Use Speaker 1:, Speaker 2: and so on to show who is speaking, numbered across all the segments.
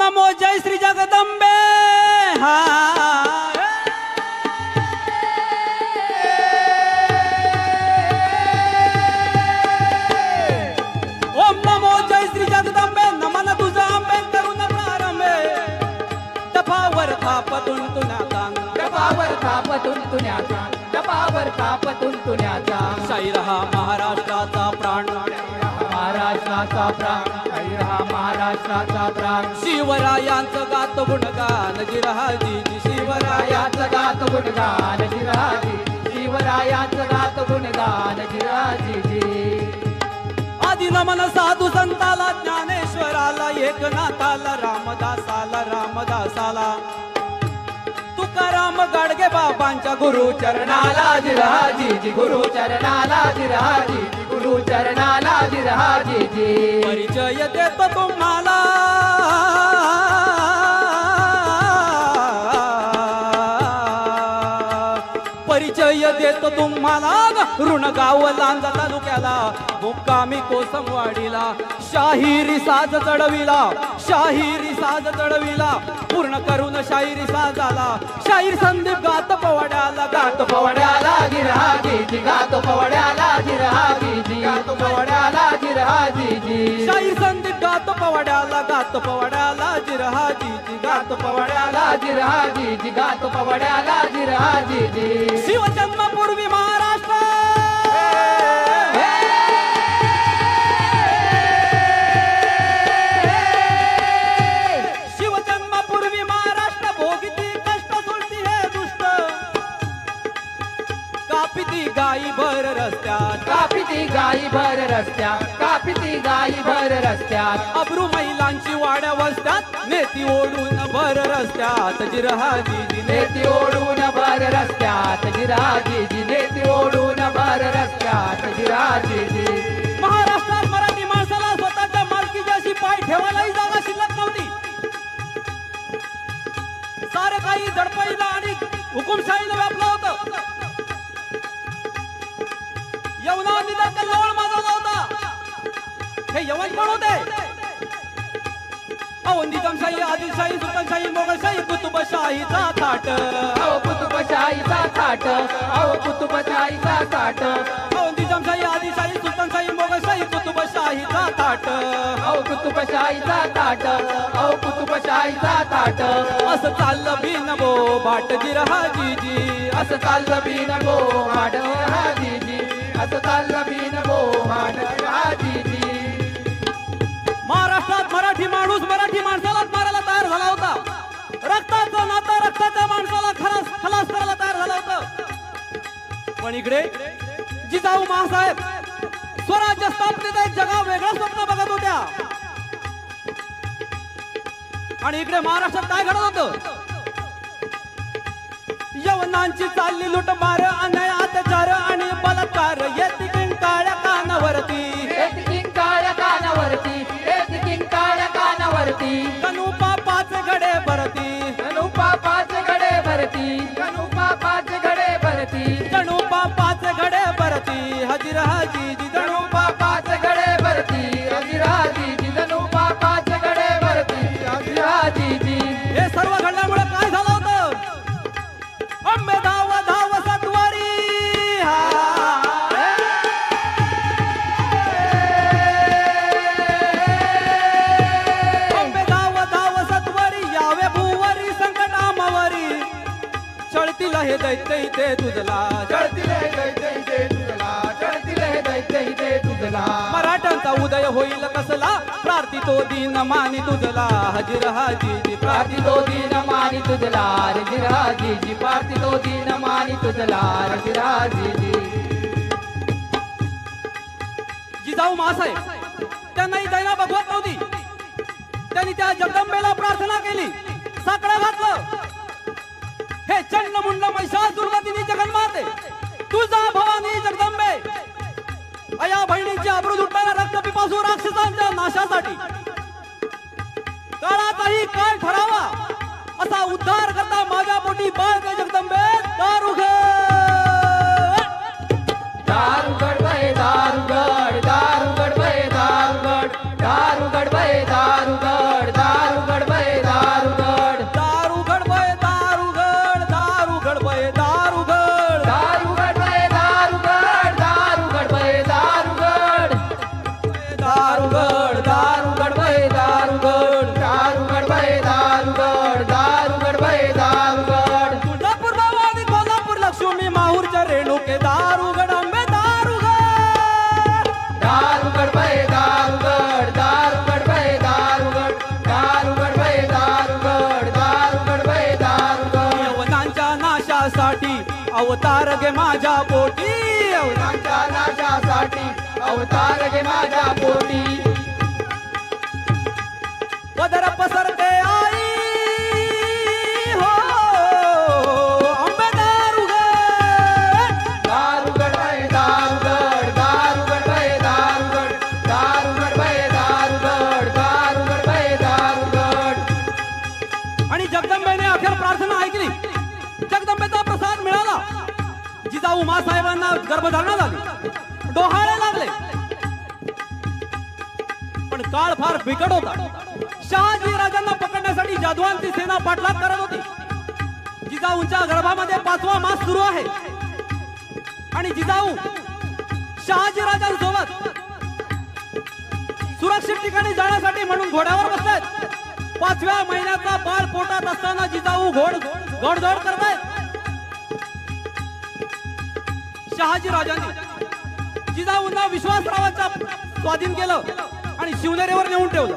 Speaker 1: नमो जय श्री जगदंबे। हा ओम नमो जय श्री जगदंबे। नमन तुझा अंबे करून प्रारंभे। टपावर थापतून तुण्याचा
Speaker 2: टपावर थापतून तुण्याचा टपावर थापतून तुण्याचा
Speaker 1: शाहीर हा महाराष्ट्राचा प्राण
Speaker 2: महाराष्ट्राचा प्राण हा महाराष्ट्राचा प्राण
Speaker 1: शिवरायांचं गात गुणगान जिरहाजी
Speaker 2: शिवरायाचं गात गुणगान जिराजी शिवरायाचं गात गुणगान जिराजी
Speaker 1: आदि नमन साधू संताला ज्ञानेश्वराला एकनाथाला रामदासाला रामदासाला तुकाराम गाडगे बाबांच्या गुरु
Speaker 2: चरणाला जिराजी गुरु चरणाला जिराजी गुरु चरणाला जिराजी
Speaker 1: परिचय देतो तुम्हाला परिचय देतो तुम्हाला ऋणगाव लांजा तालुक्याला मुक्कामी कोसमवाडीला शाहिरी साज चढविला शाहिरी साज चढविला पूर्ण करून शाहिरी साजाला शाहीर संदीप गात पवड्याला
Speaker 2: गातो पवड्याला जिराजी गातो पवड्याला जिराजी गातो पवड्याला जिराजी
Speaker 1: शाहीर संदीप गात पवड्याला जिरहाजी गात
Speaker 2: पवड्याला जिराजी गातो पवड्याला जिराजी
Speaker 1: शिवजन्मपूर्वी महाराष्ट्र शिवजन्मपूर्वी महाराष्ट्र भोगिती कष्ट सोडती हे दुष्ट कापिती गाई भर रस्त्यात
Speaker 2: कापिती गाई भर रस्त्यात कापिती गाई भर रस्त्यात
Speaker 1: अब्रू महिलांची वाड्या वस्त्यात नेती ओढून भर रस्त्यात जिरहाजी
Speaker 2: नेती ओढून भर रस्त्यात जिराजी नेती ओढून भर रस्त्यात जिराजी
Speaker 1: महाराष्ट्रात मराठी माणसाला स्वतःच्या मालकीची अशी पाय ठेवायलाही जागा शिल्लक नव्हती सारे काही दडपईला आणि हुकुमशाहीनं व्यापलं होतं यवनांनी त्याचा लोळ माजवला होता हे यवन कोण होते निजामशाही आदिलशाही सुलतानशाही मोगलशाही कुतुबशाहीचा थाट
Speaker 2: कुतुबशाहीचा थाट कुतुबशाहीचा थाट
Speaker 1: निजामशाही आदिलशाही सुलतानशाही मोगलशाही कुतुबशाहीचा थाट
Speaker 2: कुतुबशाहीचा थाट कुतुबशाहीचा थाट
Speaker 1: असं चाललं बिन बो बाट जिरहाजी
Speaker 2: असं चाललं बिन बो बाट जिरहाजी असं चाललं बिन बो बाट जिरहाजी
Speaker 1: महाराष्ट्रात मराठी माणूस मराठी माणसालाच मारायला तयार झाला होता रक्ताचं नातं रक्ताच्या माणसाला खलास करायला तयार झालं होतं पण इकडे जिजाऊ महासाहेब स्वराज्य स्थापनेचं एक जगा वेगळं स्वप्न बघत होत्या आणि इकडे महाराष्ट्रात काय घडत होतं यवनांची चालली लुटमार अन्याय अत्याचार आणि बलात्कार येते काळ्या कानावरती
Speaker 2: काळ्या कानावरती काळ्या कानावरती
Speaker 1: कनू पापाचे घडे भरती
Speaker 2: कनू पापाचे घडे भरती कनू पापाचे घडे भरती
Speaker 1: जणू पापाचे घडे भरती हजिरहाजी
Speaker 2: जणू पापाचे घडे भरती हजिराजी जणू पापाचे घडे भरती हजिराजी
Speaker 1: हे सर्व घडल्यामुळे काय झालं होतं अंबे धाव धाव सत्वारी अंबे धाव धाव सत्वारी यावे भूवरी संकटामवरी चळतील हे दैत्य इथे तुझला
Speaker 2: चढतील हे दैत्य इथे तुझला चढतील हे दैत्य इथे तुझला
Speaker 1: मराठ्यांचा उदय होईल कसला प्रार्थी तो दिन मानी तुझला हजिरहाजी
Speaker 2: प्रार्थी तो दिन मानी तुझला रजिराजी प्रार्थी तो दिन मानी तुझला रजिराजी
Speaker 1: जिजाऊ महासाहेब त्यांनाही दैना बघवत नव्हती त्यांनी त्या जगदंबेला प्रार्थना केली साकडं घातलं हे चंड मुंड महिषासुरवदिनी जगन्माते तुझा भवानी जगदंबे अया बहिणीची आबरू लुटणाऱ्या रक्त पिपासू राक्षसांच्या नाशासाठी काळाचाही काळ ठरावा असा उद्धार करता माझ्या पोटी बाळ जगदंबे दारुघ
Speaker 2: दारुगड बे दारुगड दारुगड बे दारुगड दारुगड बे दारुगड दारुगड बे
Speaker 1: घे माझ्या पोटी
Speaker 2: त्यांच्या नाशासाठी अवतार घे माझ्या पोटी
Speaker 1: पदर पसरते आई हो अंबेदार उघड
Speaker 2: दारुगड बाई दारुगड दारुगड बाई दारुगड दारुगड बाई दारुगड दारुगड बाई दारुगड
Speaker 1: आणि जगदंबेने अखेर प्रार्थना ऐकली जगदंबेचा प्रसाद मिळाला जिजाऊ मासाहेबांना गर्भधारणा झाली डोहाळे लागले पण काळ फार बिकट होता शहाजी राजांना पकडण्यासाठी जाधवांची सेना पाठलाग करत होती जिजाऊंच्या गर्भामध्ये 5वा मास सुरू आहे आणि जिजाऊ शहाजी राजांसोबत सुरक्षित ठिकाणी जाण्यासाठी म्हणून घोड्यावर बसतायत 5व्या महिन्याचा बाळ पोटात असताना जिजाऊ घोडदौड करतायत शहाजी राजांनी जिजाऊंना विश्वासरावांच्या स्वाधीन केलं आणि शिवनेरीवर नेऊन ठेवलं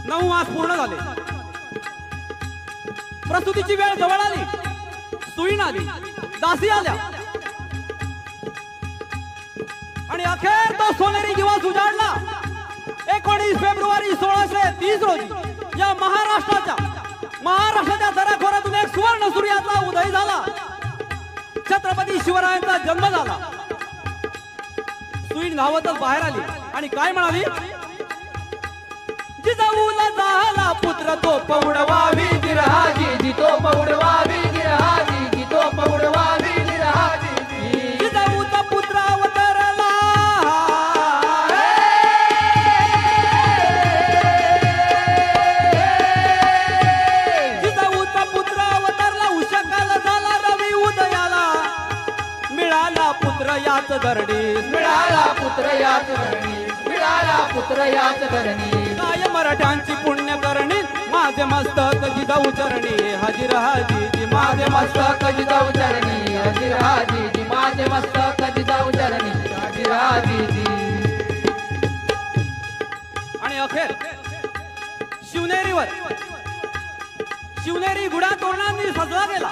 Speaker 1: 9 मास पूर्ण झाले प्रसूतीची वेळ जवळ आली सुईण आली दासी आल्या आणि अखेर तो सोनेरी दिवस उजाडला 19 फेब्रुवारी 1630 रोजी या महाराष्ट्राच्या दऱ्याखोऱ्यातून एक सुवर्ण सूर्याचा उदय झाला छत्रपती शिवरायांचा जन्म झाला सुईण धावतच बाहेर आली आणि काय म्हणाली जिजाऊला झाला पुत्र तो पौडवावी
Speaker 2: गिरहाजी तो पौडवावी गिरहाजी तो पौडवावी गिरहाजी
Speaker 1: जिजाऊचा पुत्र अवतरला जिजाऊचा पुत्र अवतरला उषकाला झाला रवी उदयाला मिळाला पुत्र याच धरणीस
Speaker 2: मिळाला पुत्र याच धरणी मिळाला पुत्र याच धरणी
Speaker 1: काय मराठ्यांची पुण्य करणी माझे मस्तक जिजाऊ चरणी हजीर हाजी
Speaker 2: माझे मस्तक जिजाऊ चरणी हजिराजी माझे मस्तक जिजाऊ चरणी हजिराजी
Speaker 1: आणि अखेर शिवनेरी गुढा तोरणांनी सजला गेला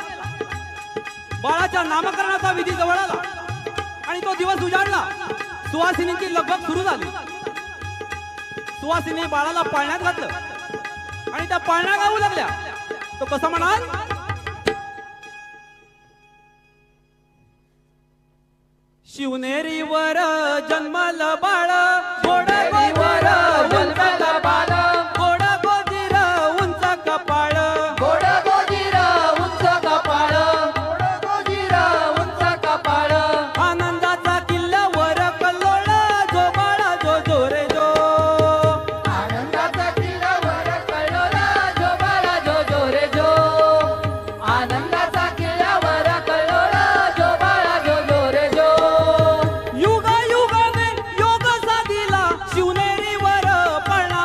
Speaker 1: बाळाच्या नामकरणाचा विधी जवळ आला आणि तो दिवस उजाडला सुवासिनींची लगबग सुरू झाली सुवासिनी बाळाला पाळण्यात घातलं आणि त्या पाळण्या गाऊ लागल्या तो कसा म्हणाल शिवनेरीवर जन्मल बाळ गोड गोजीर
Speaker 2: जन्मला बाळ
Speaker 1: गोड गोजीर उंच कपाळ
Speaker 2: गोड गोजीर उंच कपाळ गोड गोजीर उंच कपाळ
Speaker 1: आनंदाचा किल्ल्यावर कल्लोळ जो बाळा जो जो रे जो
Speaker 2: आनंदाचा किल्ल्यावर कळोला जो बाळा जो जो रे जो आनंदाचा किल्ल्यावर कळोला जो बाळा जो जो रे जो
Speaker 1: युगा युगाने योग साधिला शिवनेरीवर पळणारा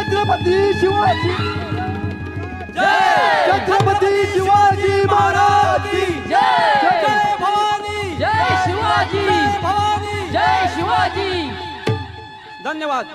Speaker 3: छत्रपती शिवाजी
Speaker 1: जय
Speaker 3: छत्रपती शिवाजी महाराज की
Speaker 2: जय
Speaker 1: जय भवानी
Speaker 2: जय शिवाजी
Speaker 1: जय भवानी
Speaker 2: जय शिवाजी
Speaker 1: धन्यवाद